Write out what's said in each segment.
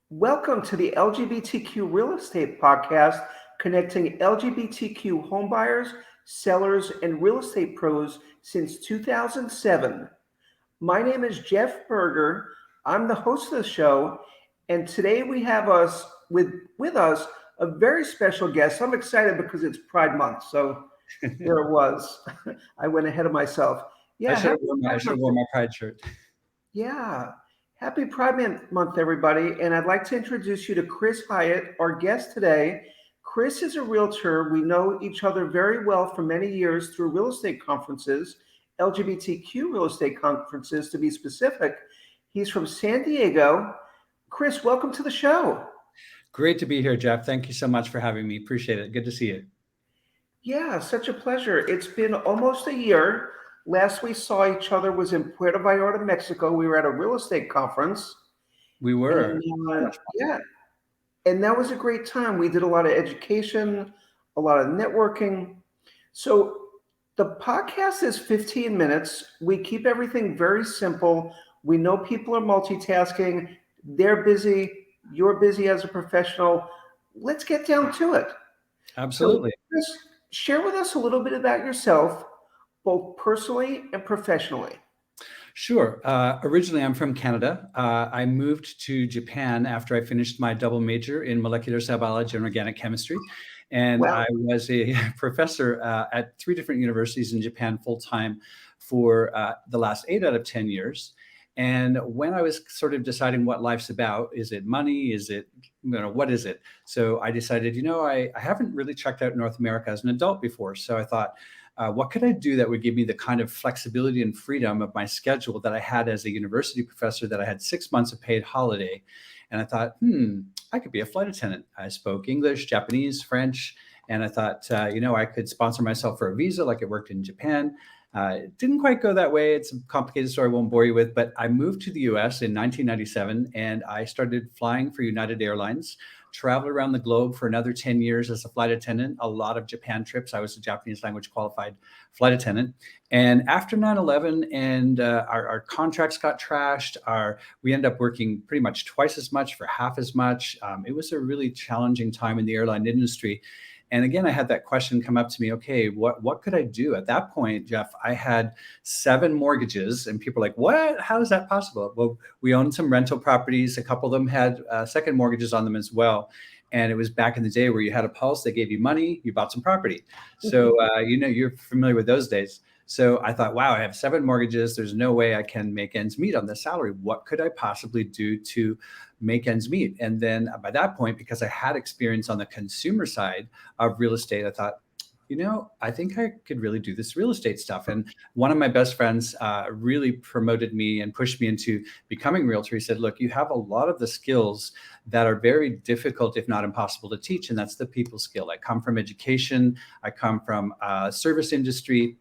Welcome to the LGBTQ Real Estate Podcast, connecting LGBTQ homebuyers, sellers, and real estate pros since 2007. My name is Jeff Berger. I'm the host of the show, and today we have with us a very special guest. I'm excited because it's Pride Month, so there it was. I went ahead of myself. I Yeah, should happy have worn my I Pride should have Month. worn my pride shirt. Yeah. Happy Month, everybody. And I'd like to introduce you to Chris Hyatt, our guest today. Chris is a realtor. We know each other very well for many years through real estate conferences, LGBTQ real estate conferences to be specific. He's from San Diego. Chris, welcome to the show. Great to be here, Jeff. Thank you so much for having me. Appreciate it. Good to see you. Yeah, such a pleasure. It's been almost a year. Last we saw each other was in Puerto Vallarta, Mexico. We were at a real estate conference. We And were so much fun. yeah, and that was a great time. We did a lot of education, a lot of networking. So the podcast is 15 minutes. We keep everything very simple. We know people are multitasking. They're busy. You're busy as a professional. Let's get down to it. So, Absolutely. Chris, share with us a little bit about yourself, both personally and professionally. Sure. Originally, I'm from Canada. I moved to Japan after I finished my double major in molecular cell biology and organic chemistry. And Well, I was a professor at three different universities in Japan full time for the last 8 out of 10 years. And when I was sort of deciding what life's about, is it money? Is it, what is it? So I decided, I haven't really checked out North America as an adult before. So I thought, what could I do that would give me the kind of flexibility and freedom of my schedule that I had as a university professor, that I had 6 months of paid holiday? And I thought, I could be a flight attendant. I spoke English, Japanese, French, and I thought, I could sponsor myself for a visa like it worked in Japan. It didn't quite go that way. It's a complicated story I won't bore you with, but I moved to the US in 1997 and I started flying for United Airlines, traveled around the globe for another 10 years as a flight attendant, a lot of Japan trips. I was a Japanese language qualified flight attendant. And after 9/11 and our contracts got trashed, we ended up working pretty much twice as much for half as much. It was a really challenging time in the airline industry. And again, I had that question come up to me. Okay, what could I do at that point, Jeff? I had 7 mortgages, and people are like, "What? How is that possible?" Well, we owned some rental properties. A couple of them had second mortgages on them as well. And it was back in the day where you had a pulse. They gave you money, you bought some property. So you're familiar with those days. So I thought, wow, I have 7 mortgages. There's no way I can make ends meet on this salary. What could I possibly do to make ends meet? And then by that point, because I had experience on the consumer side of real estate, I thought, I think I could really do this real estate stuff. And one of my best friends really promoted me and pushed me into becoming a realtor. He said, look, you have a lot of the skills that are very difficult, if not impossible to teach. And that's the people skill. I come from education. I come from service industry.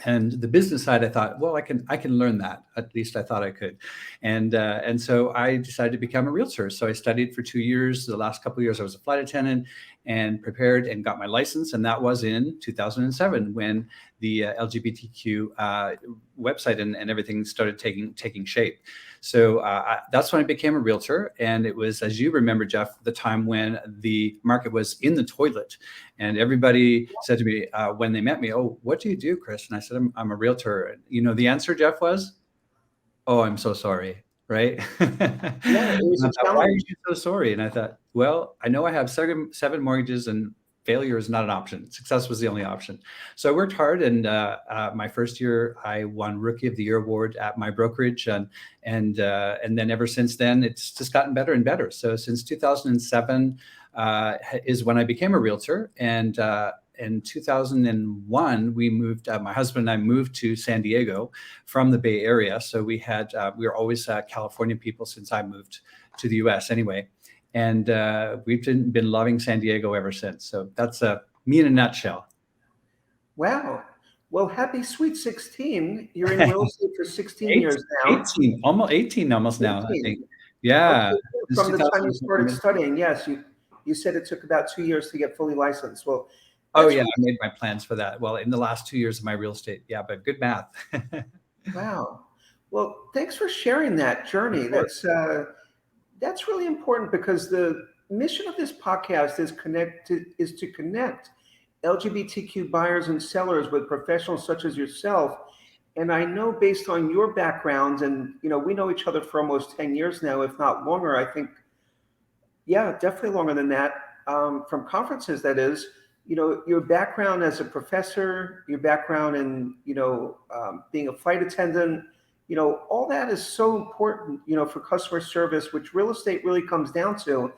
And the business side, I thought, well, I can learn that. At least I thought I could, and so I decided to become a realtor. So I studied for 2 years. The last couple of years, I was a flight attendant, and prepared and got my license. And that was in 2007 when the LGBTQ website and everything started taking shape. So that's when I became a realtor. And it was, as you remember, Jeff, the time when the market was in the toilet. And everybody said to me when they met me, "Oh, what do you do, Chris?" And I said, I'm a realtor. And, the answer, Jeff, was, "Oh, I'm so sorry." Right? Yeah, it And was I a thought, "Why are challenge. you so sorry?" And I thought, well, I know I have seven mortgages, and failure is not an option. Success was the only option. So I worked hard, and my first year, I won Rookie of the Year award at my brokerage, and then ever since then, it's just gotten better and better. So since 2007 is when I became a realtor, and in 2001, my husband and I moved to San Diego from the Bay Area. So we were always California people since I moved to the US anyway. And we've been loving San Diego ever since. So that's me in a nutshell. Wow. Well, happy Sweet 16. You're in real estate for 16 Eight, years now. 18, almost 18 almost now, I 18. think. Yeah. Okay. Since From the time you started 2007. studying, yes, you said it took about 2 years to get fully licensed. Well, Oh that's yeah, really I made my plans for that. Well, in the last 2 years of my real estate. Yeah, but good math. wow. Well, thanks for sharing that Of journey. course. That's really important because the mission of this podcast is to connect LGBTQ buyers and sellers with professionals such as yourself. And I know based on your background, and we know each other for almost 10 years now, if not longer. I think, yeah, definitely longer than that, from conferences, that is. Your background as a professor, your background in, being a flight attendant, all that is so important, for customer service, which real estate really comes down to,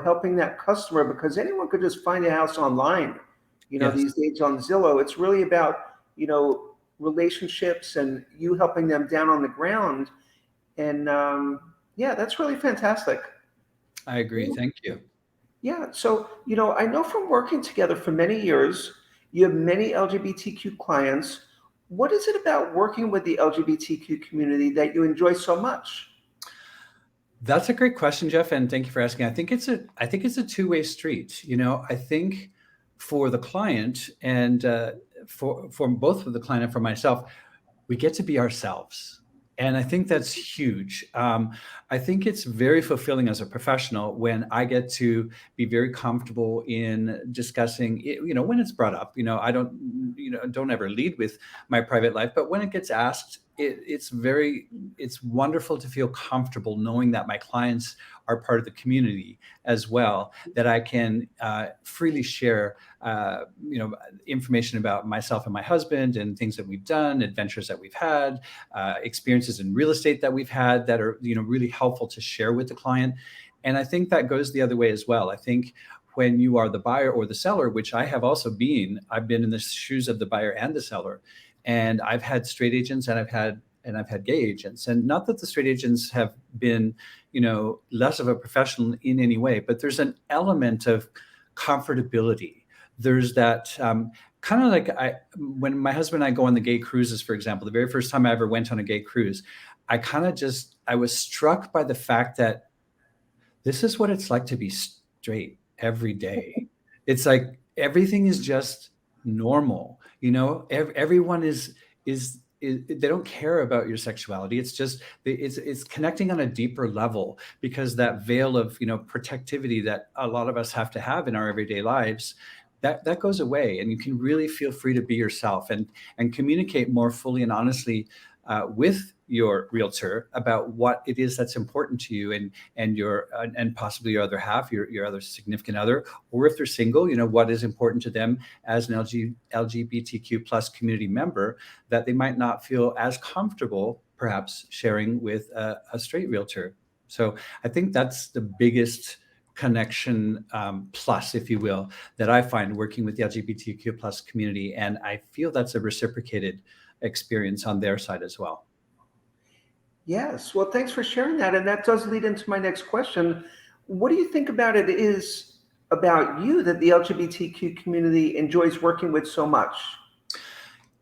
helping that customer, because anyone could just find a house online, Yes, these days on Zillow. It's really about, relationships and you helping them down on the ground. And yeah, that's really fantastic. I agree. Thank you. Yeah. So, I know from working together for many years, you have many LGBTQ clients. What is it about working with the LGBTQ community that you enjoy so much? That's a great question, Jeff, and thank you for asking. I think it's a two-way street. I think for the client and for both for the client and for myself, we get to be ourselves. And I think that's huge. I think it's very fulfilling as a professional when I get to be very comfortable in discussing it, when it's brought up. I don't ever lead with my private life, but when it gets asked, it's wonderful to feel comfortable knowing that my clients are part of the community as well, that I can freely share information about myself and my husband and things that we've done, adventures that we've had, experiences in real estate that we've had that are really helpful to share with the client. And I think that goes the other way as well. I think when you are the buyer or the seller, which I've been in the shoes of the buyer and the seller, and I've had straight agents and I've had gay agents. And not that the straight agents have been less of a professional in any way, but there's an element of comfortability. There's that kind of like when my husband and I go on the gay cruises, for example. The very first time I ever went on a gay cruise, I was struck by the fact that this is what it's like to be straight every day. It's like everything is just normal. Everyone is they don't care about your sexuality. It's just it's connecting on a deeper level, because that veil of protectivity that a lot of us have to have in our everyday lives, that goes away, and you can really feel free to be yourself and communicate more fully and honestly with your realtor about what it is that's important to you, and possibly your other half, your other significant other, or if they're single, what is important to them as an LGBTQ plus community member that they might not feel as comfortable perhaps sharing with a straight realtor. So I think that's the biggest connection, plus, if you will, that I find working with the LGBTQ plus community, and I feel that's a reciprocated experience on their side as well. Yes. Well, thanks for sharing that. And that does lead into my next question. What do you think about it is about you that the LGBTQ community enjoys working with so much?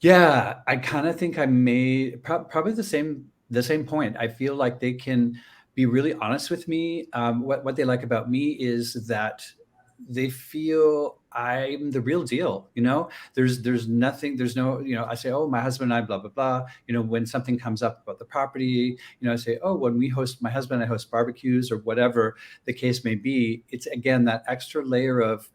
Yeah, I kind of think I made probably the same point. I feel like they can be really honest with me. What they like about me is that they feel I'm the real deal. There's nothing. There's no. I say, oh, my husband and I, blah blah blah. When something comes up about the property, I say, oh, when my husband and I host barbecues or whatever the case may be. It's again that extra layer of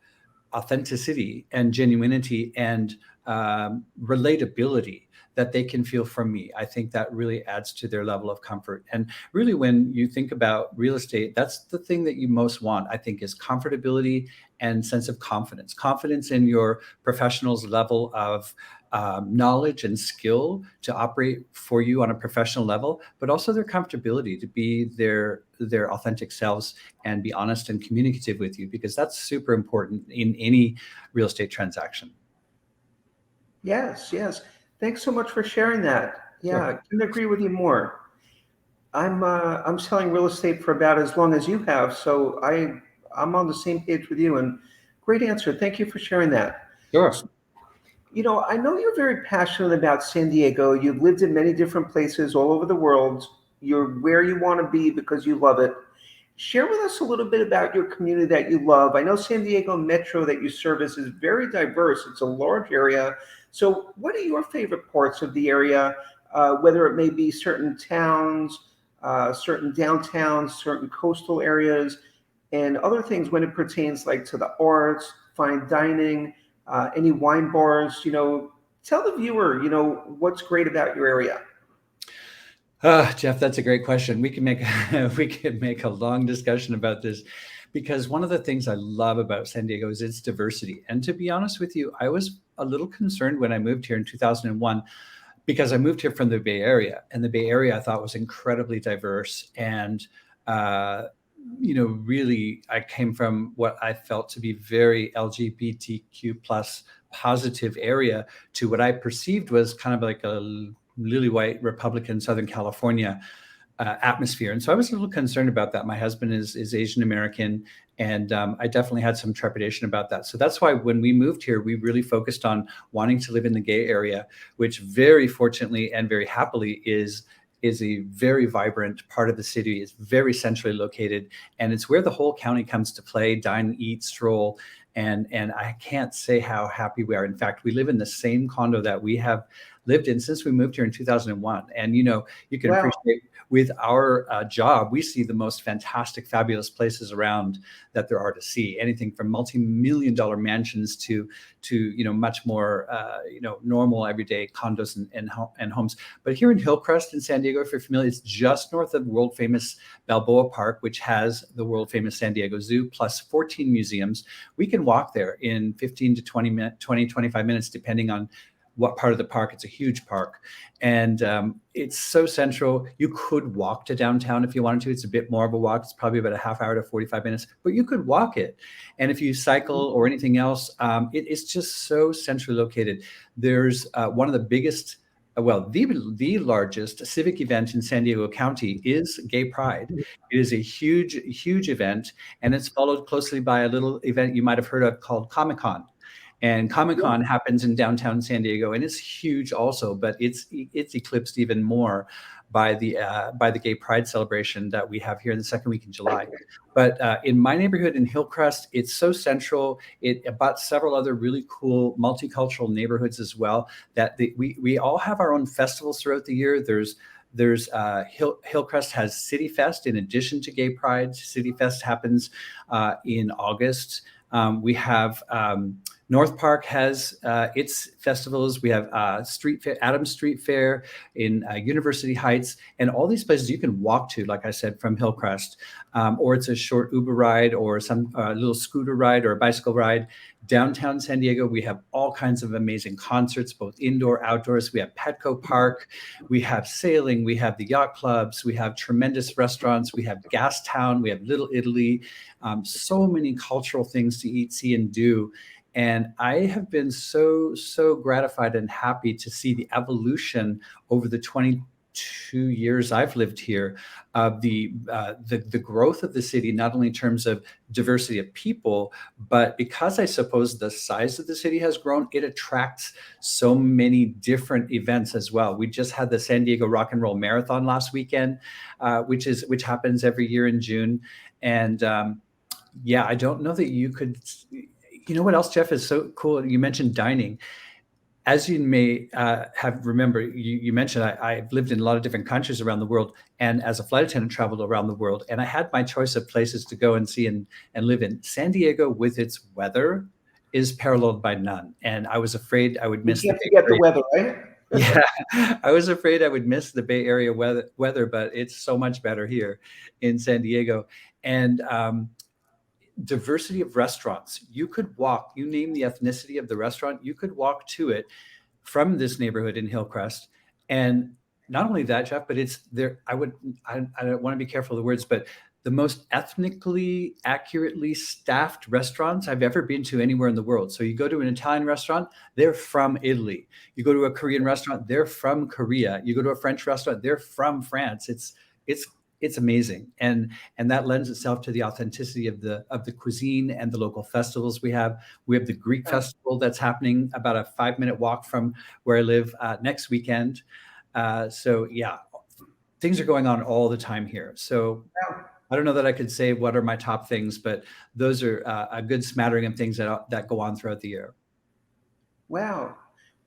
authenticity and genuinity and relatability that they can feel from me. I think that really adds to their level of comfort. And really, when you think about real estate, that's the thing that you most want, I think, is comfortability and sense of confidence. Confidence in your professional's level of knowledge and skill to operate for you on a professional level, but also their comfortability to be their authentic selves and be honest and communicative with you, because that's super important in any real estate transaction. Yes, yes. Thanks so much for sharing that. Yeah, Sure. I couldn't agree with you more. I'm selling real estate for about as long as you have, so I'm on the same page with you. And great answer. Thank you for sharing that. Sure. I know you're very passionate about San Diego. You've lived in many different places all over the world. You're where you want to be because you love it. Share with us a little bit about your community that you love. I know San Diego Metro that you service is very diverse. It's a large area. So, what are your favorite parts of the area, whether it may be certain towns, certain downtowns, certain coastal areas, and other things when it pertains like to the arts, fine dining, any wine bars. Tell the viewer, what's great about your area. Jeff, that's a great question. We can make we can make a long discussion about this because one of the things I love about San Diego is its diversity. And to be honest with you, I was a little concerned when I moved here in 2001 because I moved here from the Bay Area, and the Bay Area I thought was incredibly diverse and uh, really I came from what I felt to be very LGBTQ plus positive area to what I perceived was kind of like a lily white Republican Southern California atmosphere. And so I was a little concerned about that. My husband is Asian American, and I definitely had some trepidation about that. So that's why when we moved here, we really focused on wanting to live in the gay area, which very fortunately and very happily is a very vibrant part of the city. It's very centrally located, and it's where the whole county comes to play, dine, eat, stroll. And I can't say how happy we are. In fact, we live in the same condo that we have lived in since we moved here in 2001. And you can Wow. appreciate with our job, we see the most fantastic, fabulous places around that there are to see. Anything from multi-million-dollar mansions to much more normal everyday condos and homes. But here in Hillcrest in San Diego, if you're familiar, it's just north of world famous Balboa Park, which has the world famous San Diego Zoo plus 14 museums. We can walk there in 15 to 25 minutes, depending on what part of the park. It's a huge park, and it's so central. You could walk to downtown if you wanted to. It's a bit more of a walk. It's probably about a half hour to 45 minutes, but you could walk it. And if you cycle or anything else, it is just so centrally located. There's one of the biggest, well, the largest civic event in San Diego County is Gay Pride. It is a huge, huge event, and it's followed closely by a little event you might have heard of called Comic-Con. And Comic-Con happens in downtown San Diego, and it's huge also, but it's eclipsed even more by the Gay Pride celebration that we have here in the second week in July. But in my neighborhood in Hillcrest, it's so central. It abuts several other really cool multicultural neighborhoods as well. We all have our own festivals throughout the year. Hillcrest has City Fest in addition to Gay Pride. City Fest happens in August. We have North Park has its festivals. We have Street Fair, Adams Street Fair in University Heights, and all these places you can walk to, like I said, from Hillcrest, or it's a short Uber ride or some little scooter ride or a bicycle ride. Downtown San Diego, we have all kinds of amazing concerts, both indoor, outdoors. We have Petco Park, we have sailing, we have the yacht clubs, we have tremendous restaurants, we have Gas Town, we have Little Italy, so many cultural things to eat, see, and do. And I have been so, so gratified and happy to see the evolution over the 22 years I've lived here of the growth of the city, not only in terms of diversity of people, but because I suppose the size of the city has grown, it attracts so many different events as well. We just had the San Diego Rock and Roll Marathon last weekend, which happens every year in June. And yeah, I don't know that you could. You know what else, Jeff, is so cool? You mentioned dining. As you may have remember, you mentioned I've lived in a lot of different countries around the world, and as a flight attendant, traveled around the world, and I had my choice of places to go and see and live in. San Diego, with its weather, is paralleled by none, and I was afraid I would You miss the can't Bay forget the Area. weather, right? Yeah, I was afraid I would miss the Bay Area weather, but it's so much better here in San Diego, and diversity of restaurants. You could walk, you name the ethnicity of the restaurant, you could walk to it from this neighborhood in Hillcrest. And not only that, Jeff, but it's there. I don't want to be careful of the words, but the most ethnically accurately staffed restaurants I've ever been to anywhere in the world. So you go to an Italian restaurant, they're from Italy. You go to a Korean restaurant, they're from Korea. You go to a French restaurant, they're from France. It's it's amazing, and that lends itself to the authenticity of the cuisine and the local festivals we have. We have the Greek festival that's happening about a 5-minute walk from where I live next weekend. So yeah, things are going on all the time here. So I don't know that I could say what are my top things, but those are a good smattering of things that go on throughout the year. Wow.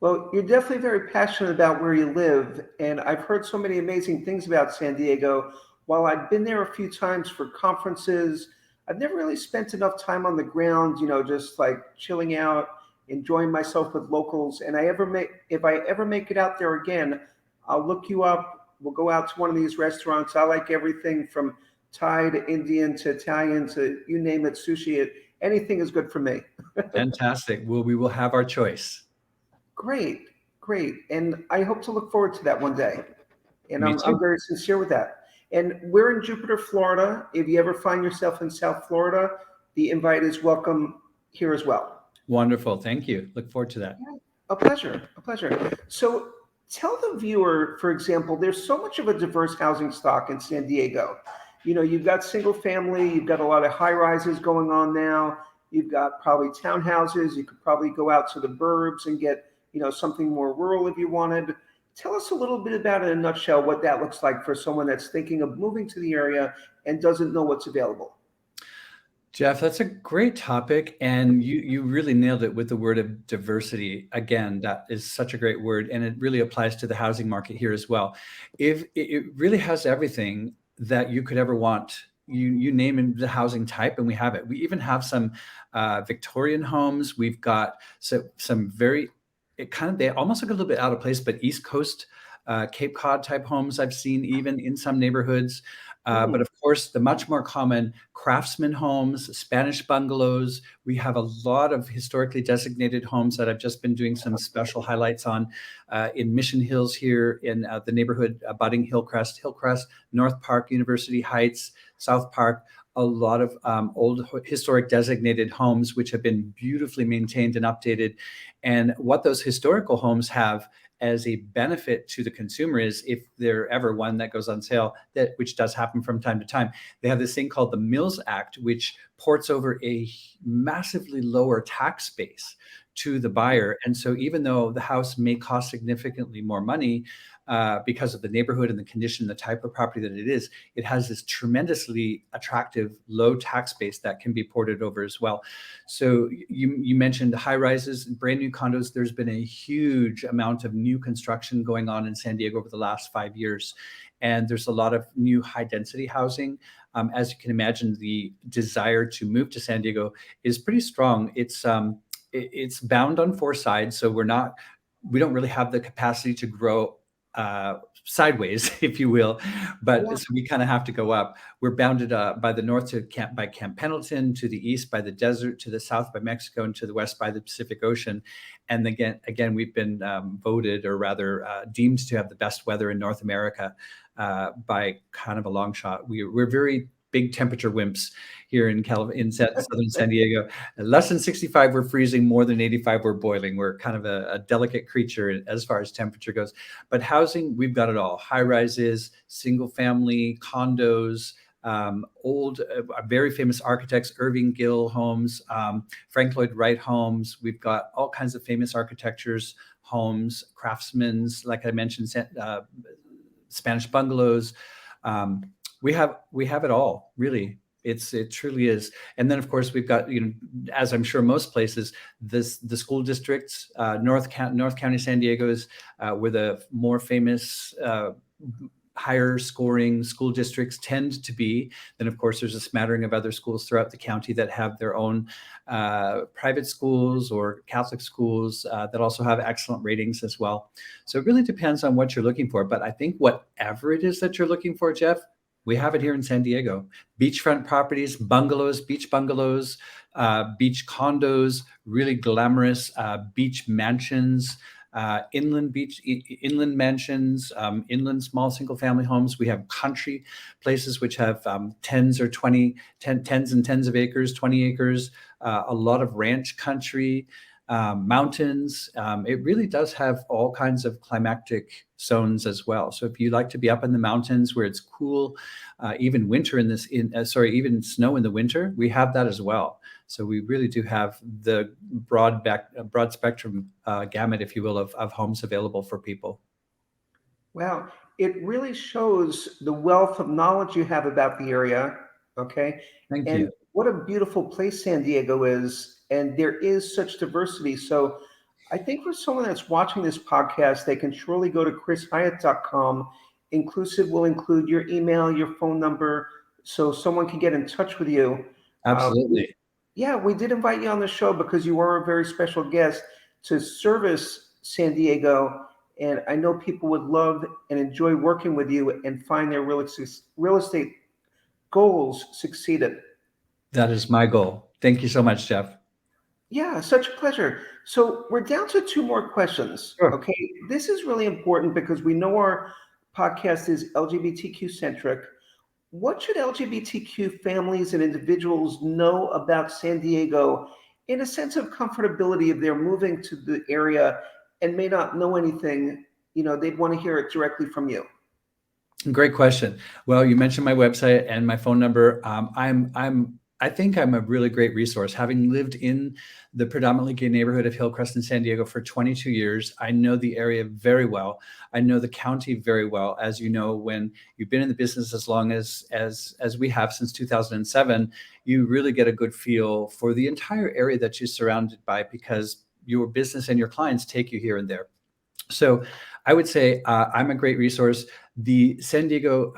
Well, you're definitely very passionate about where you live, and I've heard so many amazing things about San Diego. while I've been there a few times for conferences, I've never really spent enough time on the ground, just like chilling out, enjoying myself with locals. And if I ever make it out there again, I'll look you up. We'll go out to one of these restaurants. I like everything from Thai to Indian to Italian to you name it, sushi. Anything is good for me. Fantastic. Well, we will have our choice. Great, great. And I hope to look forward to that one day. And Me I'm too. very sincere with that. And we're in Jupiter, Florida. If you ever find yourself in South Florida, the invite is welcome here as well. Wonderful. Thank you. Look forward to that. Yeah, a pleasure, a pleasure. So tell the viewer, for example, there's so much of a diverse housing stock in San Diego. You've got single family, you've got a lot of high rises going on now. You've got probably townhouses. You could probably go out to the burbs and get, something more rural if you wanted. Tell us a little bit about, in a nutshell, what that looks like for someone that's thinking of moving to the area and doesn't know what's available. Jeff, that's a great topic, and you really nailed it with the word of diversity. Again, that is such a great word, and it really applies to the housing market here as well. If it really has everything that you could ever want, you name in the housing type, and we have it. We even have some Victorian homes. We've got some very they almost look a little bit out of place, but East Coast Cape Cod type homes I've seen even in some neighborhoods. But Hmm. of course, the much more common craftsman homes, Spanish bungalows. We have a lot of historically designated homes that I've just been doing some special highlights on in Mission Hills here in the neighborhood abutting Hillcrest, North Park, University Heights, South Park. A lot of old historic designated homes, which have been beautifully maintained and updated. And what those historical homes have as a benefit to the consumer is, if there ever one that goes on sale, which does happen from time to time, they have this thing called the Mills Act, which ports over a massively lower tax base to the buyer. And so even though the house may cost significantly more money because of the neighborhood and the condition, the type of property that it is, it has this tremendously attractive low tax base that can be ported over as well. So you mentioned high rises and brand new condos. There's been a huge amount of new construction going on in San Diego over the last 5 years. And there's a lot of new high density housing. As you can imagine, the desire to move to San Diego is pretty strong. It's bound on four sides. So we don't really have the capacity to grow sideways, if you will, but Yeah. so we kind of have to go up. We're bounded by the north by Camp Pendleton, to the east by the desert, to the south by Mexico, and to the west by the Pacific Ocean. And again, we've been voted, or rather deemed, to have the best weather in North America by kind of a long shot. We're very big temperature wimps here in southern San Diego. Less than 65, we're freezing. More than 85, we're boiling. We're kind of a delicate creature as far as temperature goes. But housing, we've got it all. High rises, single family, condos, old, very famous architects, Irving Gill homes, Frank Lloyd Wright homes. We've got all kinds of famous architectures, homes, craftsmen's, like I mentioned, Spanish bungalows. We have it all, really. It truly is. And then, of course, we've got, as I'm sure most places, the school districts. North County, San Diego's where the more famous, higher scoring school districts tend to be. Then, of course, there's a smattering of other schools throughout the county that have their own private schools or Catholic schools that also have excellent ratings as well. So it really depends on what you're looking for. But I think whatever it is that you're looking for, Jeff, we have it here in San Diego. Beachfront properties, bungalows, beach bungalows, beach condos, really glamorous beach mansions, inland mansions, inland small single family homes. We have country places which have tens and tens of acres, 20 acres, a lot of ranch country, mountains. It really does have all kinds of climactic zones as well. So if you like to be up in the mountains where it's cool, even even snow in the winter, we have that as well. So we really do have the broad spectrum gamut, if you will, of homes available for people. Wow. It really shows the wealth of knowledge you have about the area. Okay. Thank And you. what a beautiful place San Diego is. And there is such diversity. So I think for someone that's watching this podcast, they can surely go to chrishyatt.com inclusive will include your email, your phone number, so someone can get in touch with you. Uh, Absolutely. yeah, we did invite you on the show because you are a very special guest to service San Diego. And I know people would love and enjoy working with you and find their real estate goals succeeded. That is my goal. Thank you so much, Jeff. Yeah, such a pleasure. So we're down to two more questions. Sure. Okay. This is really important because we know our podcast is LGBTQ centric. What should LGBTQ families and individuals know about San Diego in a sense of comfortability if they're moving to the area and may not know anything? They'd want to hear it directly from you. Great question. Well, you mentioned my website and my phone number. I think I'm a really great resource. Having lived in the predominantly gay neighborhood of Hillcrest in San Diego for 22 years, I know the area very well. I know the county very well. As you know, when you've been in the business as long as we have since 2007, you really get a good feel for the entire area that you're surrounded by because your business and your clients take you here and there. So I would say I'm a great resource. The San Diego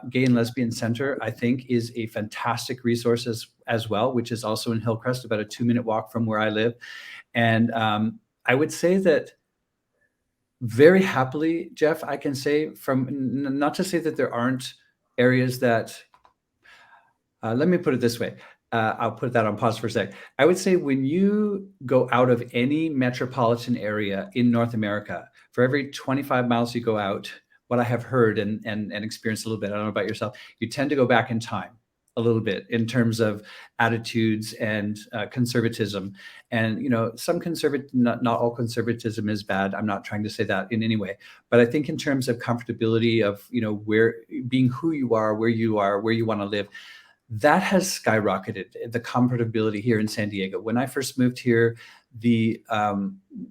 Gay and Lesbian Center, I think, is a fantastic resource as well, which is also in Hillcrest, about a 2-minute walk from where I live. And I would say that very happily, Jeff, I can say not to say that there aren't areas that let me put it this way. I'll put that on pause for a sec. I would say when you go out of any metropolitan area in North America, for every 25 miles you go out, what I have heard and experienced a little bit, I don't know about yourself, you tend to go back in time a little bit in terms of attitudes and conservatism. And, not all conservatism is bad. I'm not trying to say that in any way. But I think in terms of comfortability of, where being who you are, where you want to live, that has skyrocketed, the comfortability here in San Diego. When I first moved here, the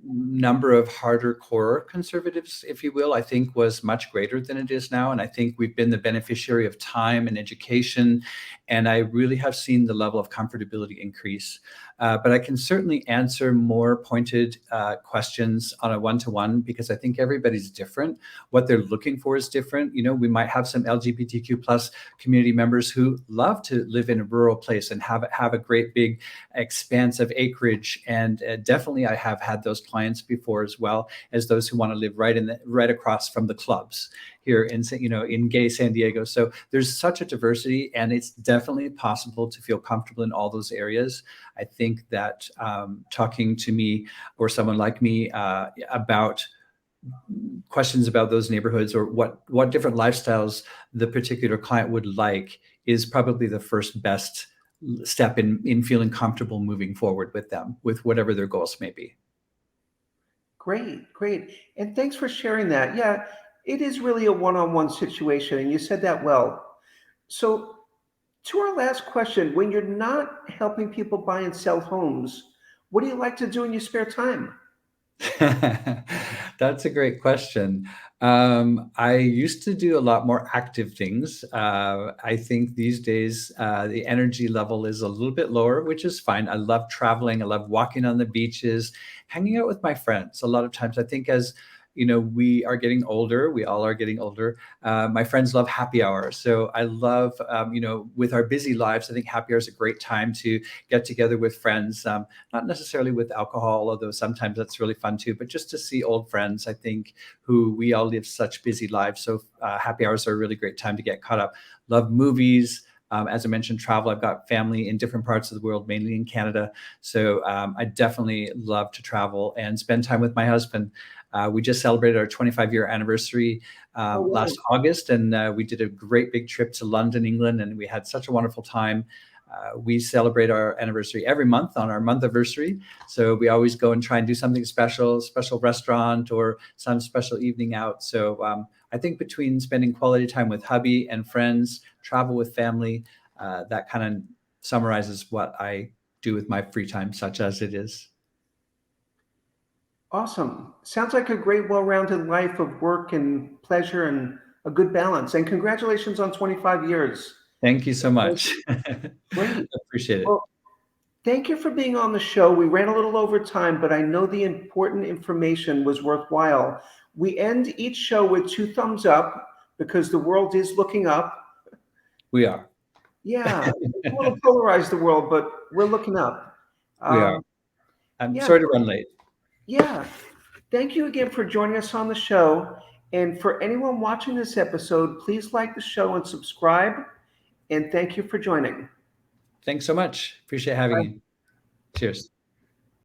number of harder core conservatives, if you will, I think was much greater than it is now. And I think we've been the beneficiary of time and education. And I really have seen the level of comfortability increase. But I can certainly answer more pointed questions on a one-to-one because I think everybody's different. What they're looking for is different. We might have some LGBTQ plus community members who love to live in a rural place and have a great big expanse of acreage. And definitely I have had those clients before, as well as those who want to live right across from the clubs here in gay San Diego. So there's such a diversity, and it's definitely possible to feel comfortable in all those areas. I think that talking to me or someone like me about questions about those neighborhoods or what different lifestyles the particular client would like is probably the first best step in feeling comfortable moving forward with them, with whatever their goals may be. Great, great. And thanks for sharing that. Yeah, it is really a one-on-one situation, and you said that well. So, to our last question, when you're not helping people buy and sell homes, what do you like to do in your spare time? That's a great question. I used to do a lot more active things. I think these days the energy level is a little bit lower, which is fine. I love traveling. I love walking on the beaches, hanging out with my friends. A lot of times, I think as we are getting older. We all are getting older. My friends love happy hour. So I love, with our busy lives, I think happy hour is a great time to get together with friends, not necessarily with alcohol, although sometimes that's really fun too, but just to see old friends, I think, who we all live such busy lives. So happy hours are a really great time to get caught up. Love movies. As I mentioned, travel. I've got family in different parts of the world, mainly in Canada. So I definitely love to travel and spend time with my husband. We just celebrated our 25-year anniversary Oh, wow. last August, and we did a great big trip to London, England, and we had such a wonderful time. We celebrate our anniversary every month on our month anniversary. So we always go and try and do something special restaurant or some special evening out. So I think between spending quality time with hubby and friends, travel with family, that kind of summarizes what I do with my free time, such as it is. Awesome. Sounds like a great, well-rounded life of work and pleasure and a good balance. And congratulations on 25 years. Thank you so much. Great. Appreciate it. Well, thank you for being on the show. We ran a little over time, but I know the important information was worthwhile. We end each show with two thumbs up. because the world is looking up. We are. Yeah, it's a little polarized, the world, but we're looking up. We are. Um, I'm yeah, sorry to run late. yeah. Thank you again for joining us on the show. And for anyone watching this episode, please like the show and subscribe. And thank you for joining. Thanks so much. Appreciate having you. Cheers.